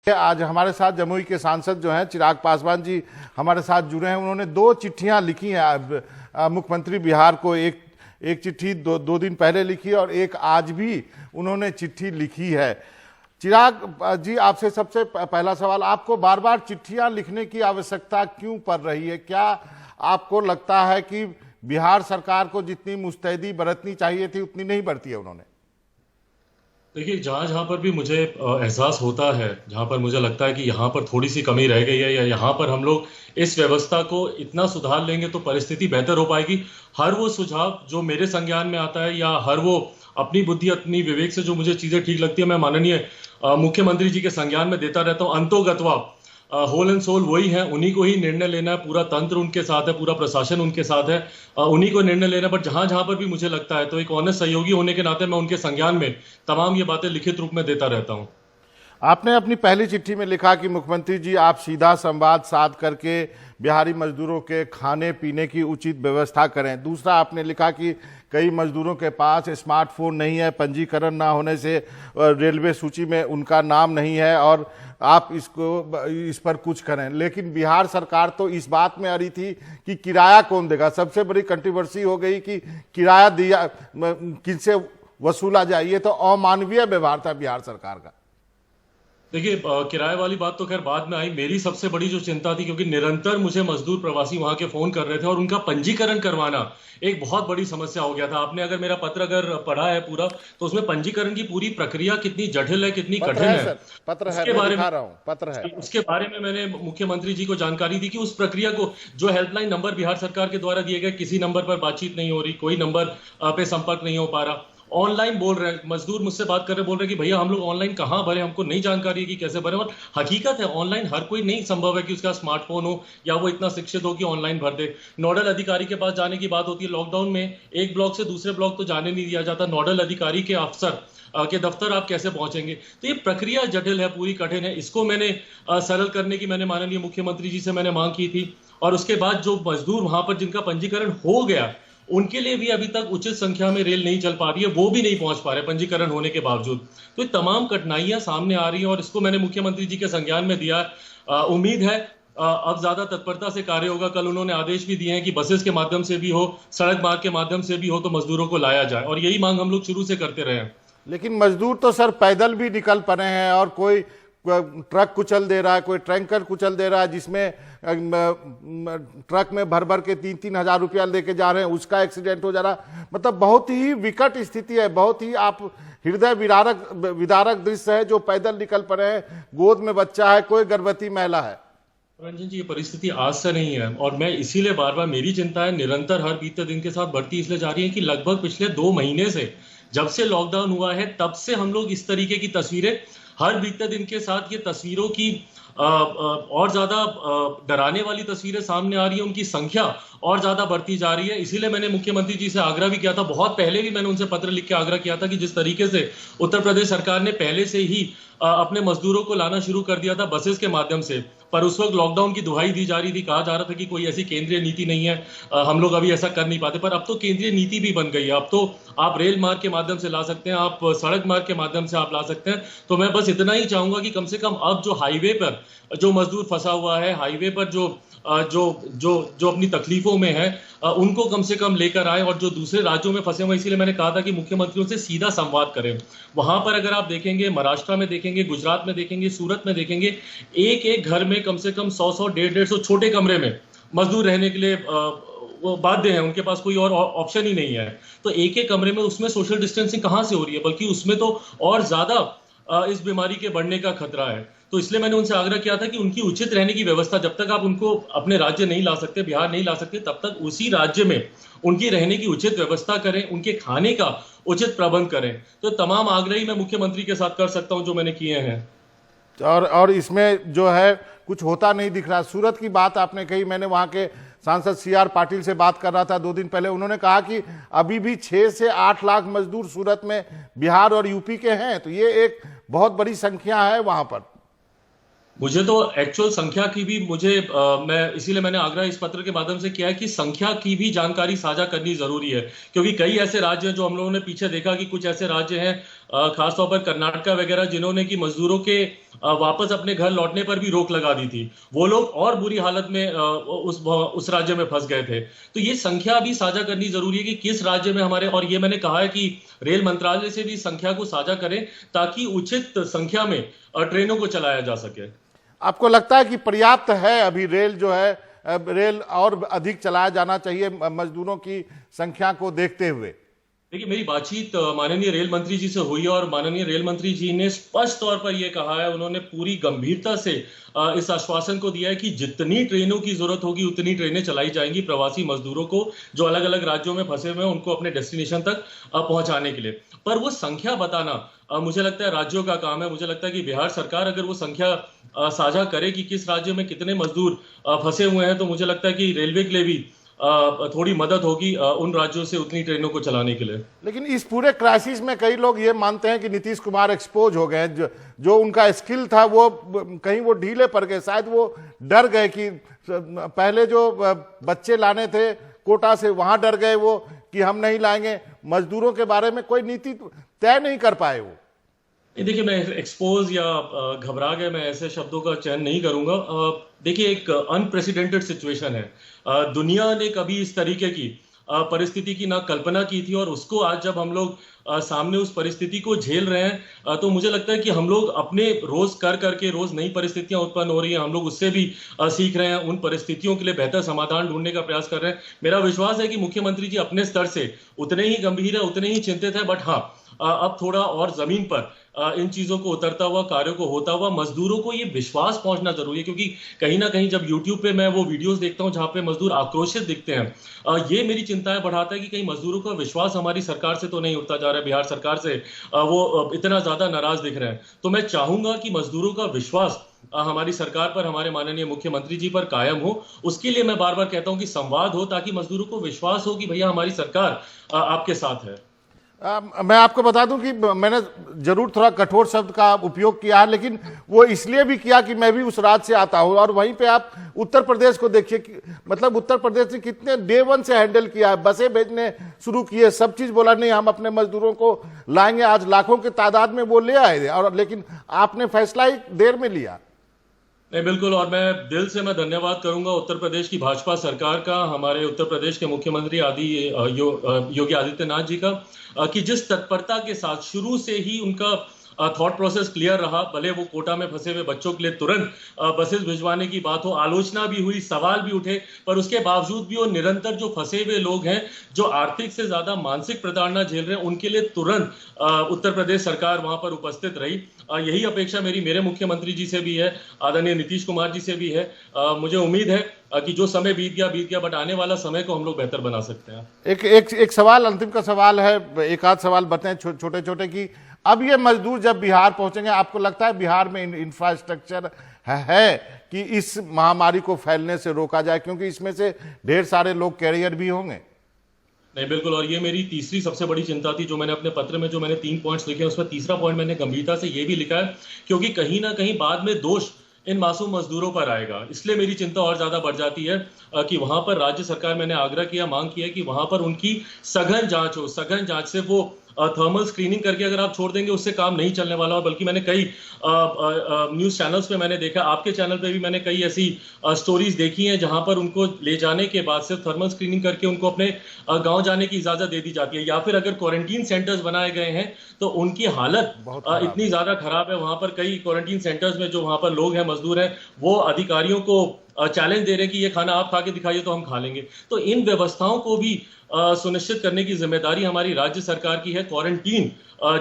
आज हमारे साथ जमुई के सांसद जो हैं चिराग पासवान जी हमारे साथ जुड़े हैं। उन्होंने दो चिट्ठियां लिखी हैं मुख्यमंत्री बिहार को। एक चिट्ठी दो दिन पहले लिखी और एक आज भी उन्होंने चिट्ठी लिखी है। चिराग जी, आपसे सबसे पहला सवाल, आपको बार बार चिट्ठियां लिखने की आवश्यकता क्यों पड़ रही है? क्या आपको लगता है कि बिहार सरकार को जितनी मुस्तैदी बरतनी चाहिए थी उतनी नहीं बरती है उन्होंने? देखिए, जहाँ जहाँ पर भी मुझे एहसास होता है, जहाँ पर मुझे लगता है कि यहाँ पर थोड़ी सी कमी रह गई है या यहाँ पर हम लोग इस व्यवस्था को इतना सुधार लेंगे तो परिस्थिति बेहतर हो पाएगी, हर वो सुझाव जो मेरे संज्ञान में आता है या हर वो अपनी बुद्धि अपनी विवेक से जो मुझे चीजें ठीक लगती है, मैं माननीय मुख्यमंत्री जी के संज्ञान में देता रहता हूँ। अंतोगत्वा होल एंड सोल वही है, उन्हीं को ही निर्णय लेना है, पूरा तंत्र उनके साथ है, पूरा प्रशासन उनके साथ है, उन्हीं को निर्णय लेना है। बट जहां जहां पर भी मुझे लगता है तो एक ऑनेस्ट सहयोगी होने के नाते मैं उनके संज्ञान में तमाम ये बातें लिखित रूप में देता रहता हूं। आपने अपनी पहली चिट्ठी में लिखा कि मुख्यमंत्री जी, आप सीधा संवाद साध करके बिहारी मजदूरों के खाने पीने की उचित व्यवस्था करें। दूसरा, आपने लिखा कि कई मजदूरों के पास स्मार्टफोन नहीं है, पंजीकरण ना होने से रेलवे सूची में उनका नाम नहीं है और आप इस पर कुछ करें। लेकिन बिहार सरकार तो इस बात में अड़ी थी कि किराया कौन देगा। सबसे बड़ी कंट्रोवर्सी हो गई कि किराया दिया किनसे वसूला जाए। ये तो अमानवीय व्यवहार था बिहार सरकार का। देखिए, किराए वाली बात तो खैर बाद में आई। मेरी सबसे बड़ी जो चिंता थी, क्योंकि निरंतर मुझे मजदूर प्रवासी वहां के फोन कर रहे थे और उनका पंजीकरण करवाना एक बहुत बड़ी समस्या हो गया था। आपने अगर मेरा पत्र अगर पढ़ा है पूरा, तो उसमें पंजीकरण की पूरी प्रक्रिया कितनी जटिल है, कितनी कठिन है, पत्र है, उसके बारे में पत्र है। उसके बारे में मैंने मुख्यमंत्री जी को जानकारी दी कि उस प्रक्रिया को, जो हेल्पलाइन नंबर बिहार सरकार के द्वारा दिए गए, किसी नंबर पर बातचीत नहीं हो रही, कोई नंबर पे संपर्क नहीं हो पा रहा। ऑनलाइन बोल रहे हैं मजदूर, मुझसे बात कर रहे, बोल रहे कि भैया हम लोग ऑनलाइन कहाँ भरे, हमको नहीं जानकारी है कि कैसे भरे। और हकीकत है, ऑनलाइन हर कोई नहीं संभव है कि उसका स्मार्टफोन हो या वो इतना शिक्षित हो कि ऑनलाइन भर दे। नोडल अधिकारी के पास जाने की बात होती है। लॉकडाउन में एक ब्लॉक से दूसरे ब्लॉक तो जाने नहीं दिया जाता। नोडल अधिकारी के अफसर के दफ्तर आप कैसे पहुंचेंगे? तो ये प्रक्रिया जटिल है, पूरी कठिन है। इसको मैंने सरल करने की मैंने माननीय मुख्यमंत्री जी से मैंने मांग की थी। और उसके बाद जो मजदूर वहां पर जिनका पंजीकरण हो गया, उनके लिए भी अभी तक उचित संख्या में रेल नहीं चल पा रही है, वो भी नहीं पहुंच पा रहे पंजीकरण होने के बावजूद। तो ये तमाम कठिनाइयां सामने आ रही हैं और इसको मैंने मुख्यमंत्री जी के संज्ञान में दिया। उम्मीद है अब ज्यादा तत्परता से कार्य होगा। कल उन्होंने आदेश भी दिए हैं कि बसेस के माध्यम से भी हो, सड़क मार्ग के माध्यम से भी हो, तो मजदूरों को लाया जाए। और यही मांग हम लोग शुरू से करते रहे हैं। लेकिन मजदूर तो सर पैदल भी निकल पड़े हैं और कोई ट्रक कुचल दे रहा है, कोई टैंकर कुचल दे रहा है, जिसमें ट्रक में भर भर के 3-3 हजार रुपया लेके जा रहे हैं, उसका एक्सीडेंट हो जा रहा है। मतलब बहुत ही विकट स्थिति है, बहुत ही आप हृदय विदारक दृश्य है। जो पैदल निकल पड़े हैं, गोद में बच्चा है, कोई गर्भवती महिला है। रंजन जी, ये परिस्थिति आज से नहीं है और मैं इसीलिए बार बार, मेरी चिंता है निरंतर हर बीते दिन के साथ बढ़ती इसलिए जा रही है कि लगभग पिछले 2 महीने से, जब से लॉकडाउन हुआ है, तब से हम लोग इस तरीके की तस्वीरें, हर बीते दिन के साथ ये तस्वीरों की और ज्यादा डराने वाली तस्वीरें सामने आ रही है। उनकी संख्या और ज्यादा बढ़ती जा रही है। इसीलिए मैंने मुख्यमंत्री जी से आग्रह भी किया था, बहुत पहले भी मैंने उनसे पत्र लिख के आग्रह किया था कि जिस तरीके से उत्तर प्रदेश सरकार ने पहले से ही अपने मजदूरों को लाना शुरू कर दिया था बसेस के माध्यम से, पर उस वक्त लॉकडाउन की दुहाई दी जा रही थी, कहा जा रहा था कि कोई ऐसी केंद्रीय नीति नहीं है, हम लोग अभी ऐसा कर नहीं पाते। पर अब तो केंद्रीय नीति भी बन गई है। अब तो आप रेल मार्ग के माध्यम से ला सकते हैं, आप सड़क मार्ग के माध्यम से आप ला सकते हैं। तो मैं बस इतना ही चाहूंगा कि कम से कम अब जो हाईवे पर जो मजदूर फंसा हुआ है, हाईवे पर जो जो जो जो अपनी तकलीफों में है, उनको कम से कम लेकर आए। और जो दूसरे राज्यों में फंसे हुए, इसीलिए मैंने कहा था कि मुख्यमंत्रियों से सीधा संवाद करें। वहां पर अगर आप देखेंगे, महाराष्ट्र में देखेंगे, गुजरात में देखेंगे, सूरत में देखेंगे, एक एक घर में कम से कम 100-100, 150-150 छोटे कमरे में मजदूर रहने के लिए वो बाध्य हैं। उनके पास कोई और ऑप्शन ही नहीं है। तो एक एक कमरे में, उसमें सोशल डिस्टेंसिंग कहां से हो रही है? बल्कि उसमें तो और ज्यादा इस बीमारी के बढ़ने का खतरा है। तो इसलिए मैंने उनसे आग्रह किया था कि उनकी उचित रहने की व्यवस्था, जब तक आप उनको अपने राज्य नहीं ला सकते, बिहार नहीं ला सकते, तब तक उसी राज्य में उनकी रहने की उचित व्यवस्था करें, उनके खाने का उचित प्रबंध करें। तो तमाम आग्रह ही मैं मुख्यमंत्री के साथ कर सकता हूं जो मैंने किए हैं। और इसमें जो है कुछ होता नहीं दिख रहा। सूरत की बात आपने कही, मैंने वहां के सांसद CR पाटिल से बात कर रहा था 2 दिन पहले। उन्होंने कहा कि अभी भी 6 से 8 लाख मजदूर सूरत में बिहार और यूपी के हैं। तो ये एक बहुत बड़ी संख्या है वहां पर। मुझे तो एक्चुअल संख्या की भी मैं इसीलिए मैंने आग्रह इस पत्र के माध्यम से किया है कि संख्या की भी जानकारी साझा करनी जरूरी है। क्योंकि कई ऐसे राज्य हैं जो हम लोगों ने पीछे देखा कि कुछ ऐसे राज्य हैं खासतौर पर कर्नाटका वगैरह, जिन्होंने कि मजदूरों के वापस अपने घर लौटने पर भी रोक लगा दी थी, वो लोग और बुरी हालत में उस राज्य में फंस गए थे। तो ये संख्या भी साझा करनी जरूरी है कि किस राज्य में हमारे, और ये मैंने कहा है कि रेल मंत्रालय से भी संख्या को साझा करें ताकि उचित संख्या में ट्रेनों को चलाया जा सके। आपको लगता है कि पर्याप्त है अभी रेल जो है, रेल और अधिक चलाया जाना चाहिए मजदूरों की संख्या को देखते हुए? देखिए, मेरी बातचीत माननीय रेल मंत्री जी से हुई है और माननीय रेल मंत्री जी ने स्पष्ट तौर पर यह कहा है, उन्होंने पूरी गंभीरता से इस आश्वासन को दिया है कि जितनी ट्रेनों की जरूरत होगी उतनी ट्रेनें चलाई जाएंगी प्रवासी मजदूरों को जो अलग अलग राज्यों में फंसे हुए हैं उनको अपने डेस्टिनेशन तक पहुंचाने के लिए। पर वो संख्या बताना मुझे लगता है राज्यों का काम है। मुझे लगता है कि बिहार सरकार अगर वो संख्या साझा करे कि किस राज्य में कितने मजदूर फंसे हुए हैं, तो मुझे लगता है कि रेलवे के लिए भी थोड़ी मदद होगी उन राज्यों से उतनी ट्रेनों को चलाने के लिए। लेकिन इस पूरे क्राइसिस में कई लोग ये मानते हैं कि नीतीश कुमार एक्सपोज हो गए, जो उनका स्किल था वो कहीं वो ढीले पड़ गए, शायद वो डर गए कि पहले जो बच्चे लाने थे कोटा से वहां डर गए वो कि हम नहीं लाएंगे, मजदूरों के बारे में कोई नीति तय नहीं कर पाए वो। देखिए, मैं एक्सपोज या घबरा गए, मैं ऐसे शब्दों का चयन नहीं करूंगा। देखिए, एक अनप्रेसिडेंटेड सिचुएशन है। दुनिया ने कभी इस तरीके की परिस्थिति की ना कल्पना की थी, और उसको आज जब हम लोग सामने उस परिस्थिति को झेल रहे हैं, तो मुझे लगता है कि हम लोग अपने रोज कर करके रोज नई परिस्थितियां उत्पन्न हो रही हैं, हम लोग उससे भी सीख रहे हैं, उन परिस्थितियों के लिए बेहतर समाधान ढूंढने का प्रयास कर रहे हैं। मेरा विश्वास है कि मुख्यमंत्री जी अपने स्तर से उतने ही गंभीर है, उतने ही चिंतित है, बट हाँ, अब थोड़ा और जमीन पर इन चीजों को उतरता हुआ, कार्यों को होता हुआ मजदूरों को ये विश्वास पहुंचना जरूरी है। क्योंकि कहीं ना कहीं जब यूट्यूब पे मैं वो वीडियोस देखता हूं जहां पे मजदूर आक्रोशित दिखते हैं, ये मेरी चिंताएं बढ़ाता है कि कहीं मजदूरों का विश्वास हमारी सरकार से तो नहीं उठता जा रहा है, बिहार सरकार से वो इतना ज्यादा नाराज दिख रहे हैं। तो मैं चाहूंगा कि मजदूरों का विश्वास हमारी सरकार पर, हमारे माननीय मुख्यमंत्री जी पर कायम हो। उसके लिए मैं बार बार कहता हूं कि संवाद हो, ताकि मजदूरों को विश्वास हो कि भैया हमारी सरकार आपके साथ है। मैं आपको बता दूं कि मैंने जरूर थोड़ा कठोर शब्द का उपयोग किया है, लेकिन वो इसलिए भी किया कि मैं भी उस राज्य से आता हूं। और वहीं पे आप उत्तर प्रदेश को देखिए, मतलब उत्तर प्रदेश ने कितने डे वन से हैंडल किया है, बसें भेजने शुरू किए, सब चीज बोला नहीं हम अपने मजदूरों को लाएंगे। आज लाखों की तादाद में वो ले आए थे, और लेकिन आपने फैसला ही देर में लिया। नहीं, बिल्कुल, और मैं दिल से मैं धन्यवाद करूंगा उत्तर प्रदेश की भाजपा सरकार का, हमारे उत्तर प्रदेश के मुख्यमंत्री योगी आदित्यनाथ जी का, कि जिस तत्परता के साथ शुरू से ही उनका थॉट प्रोसेस क्लियर रहा। भले वो कोटा में फंसे हुए बच्चों के लिए तुरंत बसेस भिजवाने की बात हो, आलोचना भी हुई, सवाल भी उठे, पर उसके बावजूद भी वो निरंतर जो फंसे हुए लोग हैं, जो आर्थिक से ज्यादा मानसिक प्रताड़ना झेल रहे हैं, उनके लिए तुरंत उत्तर प्रदेश सरकार वहां पर उपस्थित रही। यही अपेक्षा मेरे मुख्यमंत्री जी से भी है, आदरणीय नीतीश कुमार जी से भी है। मुझे उम्मीद है कि जो समय बीत गया, बट आने वाला समय को हम लोग बेहतर बना सकते हैं। एक सवाल, अंतिम का सवाल है, एक आध सवाल बताएं छोटे छोटे कि अब ये मजदूर जब बिहार पहुंचेंगे, आपको लगता है बिहार में इंफ्रास्ट्रक्चर है कि इस महामारी को फैलने से रोका जाए? क्योंकि इसमें से ढेर सारे लोग कैरियर भी होंगे। नहीं, बिल्कुल, और ये मेरी तीसरी सबसे बड़ी चिंता थी, जो मैंने अपने पत्र में, जो मैंने 3 पॉइंट्स लिखे, उसमें तीसरा पॉइंट मैंने गंभीरता से ये भी लिखा है, क्योंकि कहीं ना कहीं बाद में दोष इन मासूम मजदूरों पर आएगा। इसलिए मेरी चिंता और ज्यादा बढ़ जाती है कि वहां पर राज्य सरकार, मैंने आग्रह किया, मांग किया कि वहां पर उनकी सघन जांच हो। सघन जांच से वो थर्मल स्क्रीनिंग करके अगर आप छोड़ देंगे, उससे काम नहीं चलने वाला। और बल्कि मैंने कई न्यूज चैनल्स पे मैंने देखा, आपके चैनल पे भी मैंने कई ऐसी स्टोरीज देखी हैं जहां पर उनको ले जाने के बाद सिर्फ थर्मल स्क्रीनिंग करके उनको अपने गांव जाने की इजाजत दे दी जाती है, या फिर अगर क्वारंटीन सेंटर्स बनाए गए हैं तो उनकी हालत इतनी ज्यादा खराब है। वहां पर कई क्वारंटीन सेंटर्स में जो वहां पर लोग हैं, मजदूर हैं, वो अधिकारियों को चैलेंज दे रहे हैं कि ये खाना आप खा के दिखाइए तो हम खा लेंगे। तो इन व्यवस्थाओं को भी सुनिश्चित करने की जिम्मेदारी हमारी राज्य सरकार की है। क्वारंटीन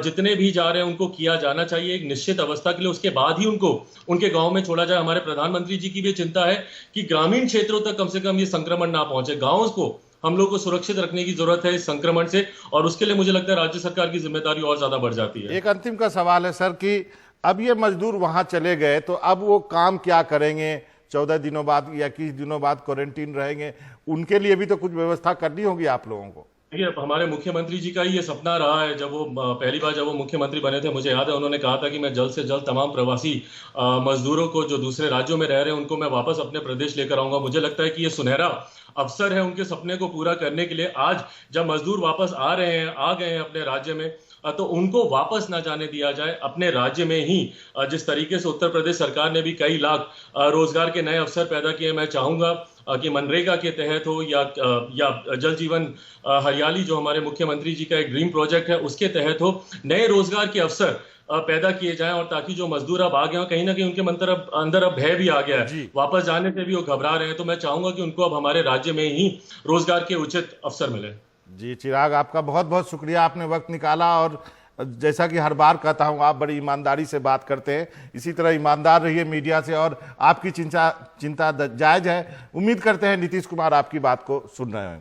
जितने भी जा रहे हैं उनको किया जाना चाहिए एक निश्चित अवस्था के लिए, उसके बाद ही उनको उनके गांव में छोड़ा जाए। हमारे प्रधानमंत्री जी की भी चिंता है कि ग्रामीण क्षेत्रों तक कम से कम ये संक्रमण ना पहुंचे। गांवों को हम लोग को सुरक्षित रखने की जरूरत है इस संक्रमण से, और उसके लिए मुझे लगता है राज्य सरकार की जिम्मेदारी और ज्यादा बढ़ जाती है। एक अंतिम का सवाल है सर कि अब ये मजदूर वहां चले गए तो अब वो काम क्या करेंगे? 14 दिनों बाद या 21 दिनों बाद क्वारंटीन रहेंगे, उनके लिए भी तो कुछ व्यवस्था करनी होगी आप लोगों को। देखिए, हमारे मुख्यमंत्री जी का ये सपना रहा है। जब वो पहली बार जब वो मुख्यमंत्री बने थे, मुझे याद है उन्होंने कहा था कि मैं जल्द से जल्द तमाम प्रवासी मजदूरों को जो दूसरे राज्यों में रह रहे हैं उनको मैं वापस अपने प्रदेश लेकर आऊंगा। मुझे लगता है कि ये सुनहरा अवसर है उनके सपने को पूरा करने के लिए। आज जब मजदूर वापस आ रहे हैं, आ गए हैं अपने राज्य में, तो उनको वापस ना जाने दिया जाए। अपने राज्य में ही जिस तरीके से उत्तर प्रदेश सरकार ने भी कई लाख रोजगार के नए अवसर पैदा किए, मैं चाहूंगा कि मनरेगा के तहत हो या जल जीवन हरियाली जो हमारे मुख्यमंत्री जी का एक ड्रीम प्रोजेक्ट है उसके तहत हो, नए रोजगार के अवसर पैदा किए जाएं, और ताकि जो मजदूर अब आ गए हैं, कहीं ना कहीं उनके अंदर अब भय भी आ गया है, जी वापस जाने से भी वो घबरा रहे हैं। तो मैं चाहूंगा कि उनको अब हमारे राज्य में ही रोजगार के उचित अवसर मिले। जी चिराग, आपका बहुत बहुत शुक्रिया, आपने वक्त निकाला। और जैसा कि हर बार कहता हूं, आप बड़ी ईमानदारी से बात करते हैं, इसी तरह ईमानदार रहिए मीडिया से। और आपकी चिंता जायज है। उम्मीद करते हैं नीतीश कुमार आपकी बात को सुन रहे हैं।